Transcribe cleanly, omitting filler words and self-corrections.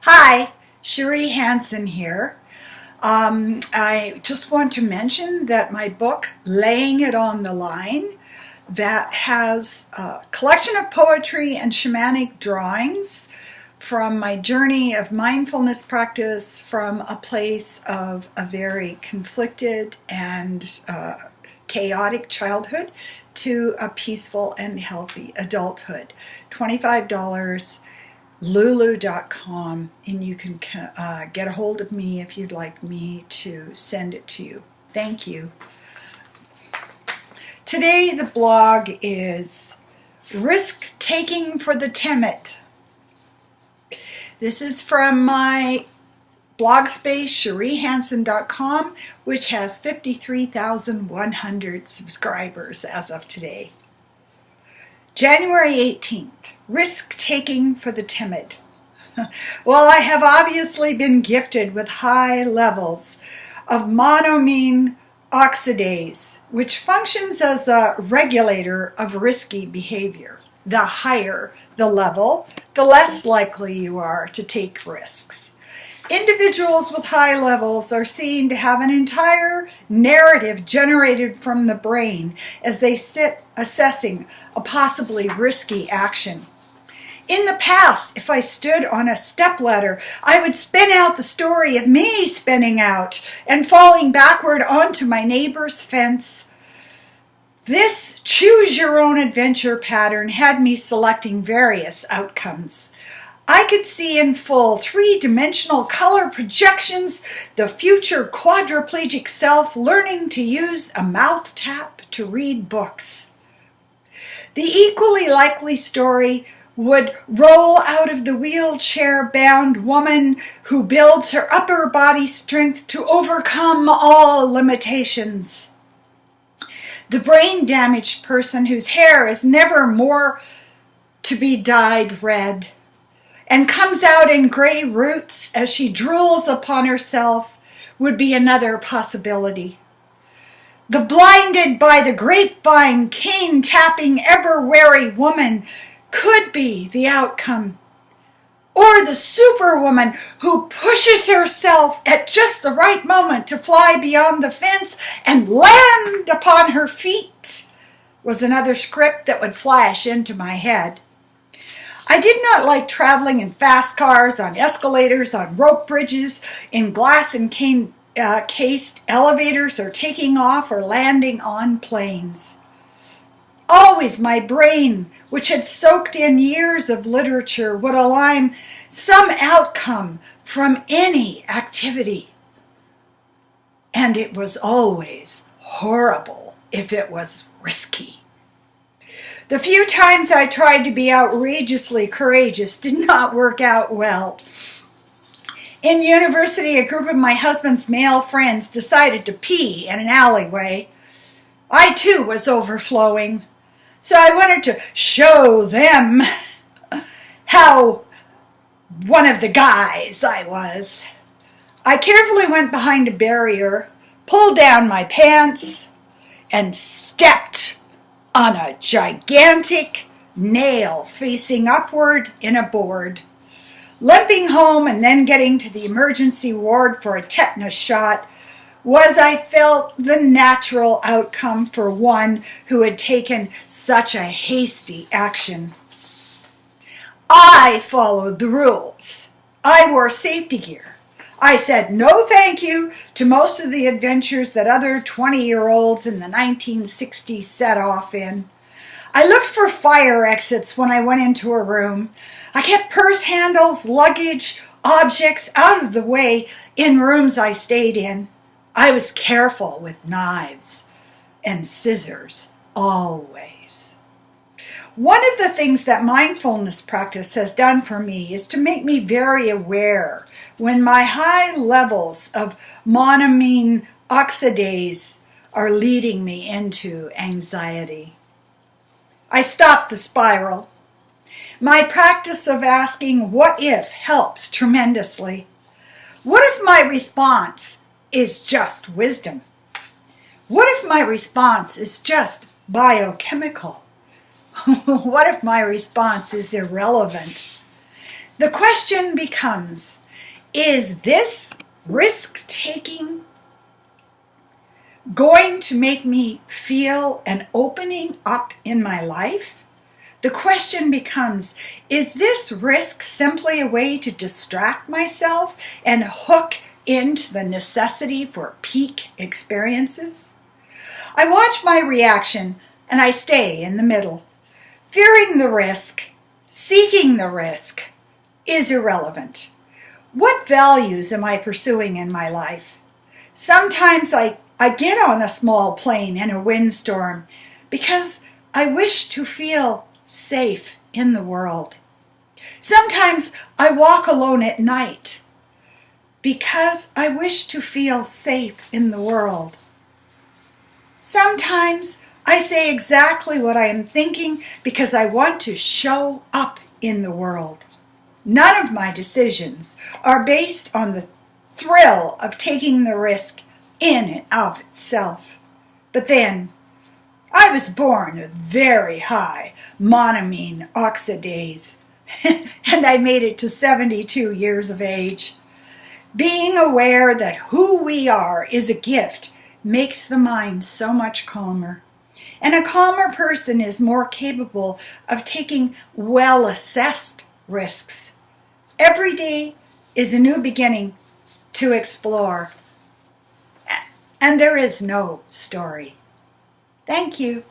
Hi, Cherie Hansen here. I just want to mention that my book, Laying It on the Line, that has a collection of poetry and shamanic drawings from my journey of mindfulness practice from a place of a very conflicted and chaotic childhood to a peaceful and healthy adulthood. $25. Lulu.com, and you can get a hold of me if you'd like me to send it to you. Thank you. Today the blog is Risk Taking for the Timid. This is from my blog space, CherieHansen.com, which has 53,100 subscribers as of today. January 18th. Risk-taking for the timid. Well, I have obviously been gifted with high levels of Monamine oxidaise, which functions as a regulator of risky behavior. The higher the level, the less likely you are to take risks. Individuals with high levels are seen to have an entire narrative generated from the brain as they sit assessing a possibly risky action. In the past, if I stood on a stepladder, I would spin out the story of me spinning out and falling backward onto my neighbor's fence. This choose-your-own-adventure pattern had me selecting various outcomes. I could see in full three-dimensional color projections the future quadriplegic self learning to use a mouth tap to read books. The equally likely story would roll out of the wheelchair-bound woman who builds her upper body strength to overcome all limitations. The brain-damaged person whose hair is never more to be dyed red and comes out in gray roots as she drools upon herself would be another possibility. The blinded by the grapevine, cane-tapping, ever-wary woman could be the outcome. Or the superwoman who pushes herself at just the right moment to fly beyond the fence and land upon her feet was another script that would flash into my head. I did not like traveling in fast cars, on escalators, on rope bridges, in glass and cased elevators, or taking off or landing on planes. Always my brain, which had soaked in years of literature, would align some outcome from any activity. And it was always horrible if it was risky. The few times I tried to be outrageously courageous did not work out well. In university, a group of my husband's male friends decided to pee in an alleyway. I too was overflowing. So I wanted to show them how one of the guys I was. I carefully went behind a barrier, pulled down my pants, and stepped on a gigantic nail facing upward in a board. Limping home and then getting to the emergency ward for a tetanus shot was, I felt, the natural outcome for one who had taken such a hasty action. I followed the rules. I wore safety gear. I said no thank you to most of the adventures that other 20-year-olds in the 1960s set off in. I looked for fire exits when I went into a room. I kept purse handles, luggage, objects out of the way in rooms I stayed in. I was careful with knives and scissors, always. One of the things that mindfulness practice has done for me is to make me very aware when my high levels of Monamine oxidaise are leading me into anxiety. I stopped the spiral. My practice of asking what if helps tremendously. What if my response is just wisdom? What if my response is just biochemical? What if my response is irrelevant? The question becomes, is this risk-taking going to make me feel an opening up in my life? The question becomes, is this risk simply a way to distract myself and hook into the necessity for peak experiences? I watch my reaction and I stay in the middle. Fearing the risk, seeking the risk is irrelevant. What values am I pursuing in my life? Sometimes I get on a small plane in a windstorm because I wish to feel safe in the world. Sometimes I walk alone at night because I wish to feel safe in the world. Sometimes I say exactly what I am thinking because I want to show up in the world. None of my decisions are based on the thrill of taking the risk in and of itself. But then, I was born with very high Monamine oxidaise, and I made it to 72 years of age. Being aware that who we are is a gift makes the mind so much calmer. And a calmer person is more capable of taking well-assessed risks. Every day is a new beginning to explore. And there is no story. Thank you.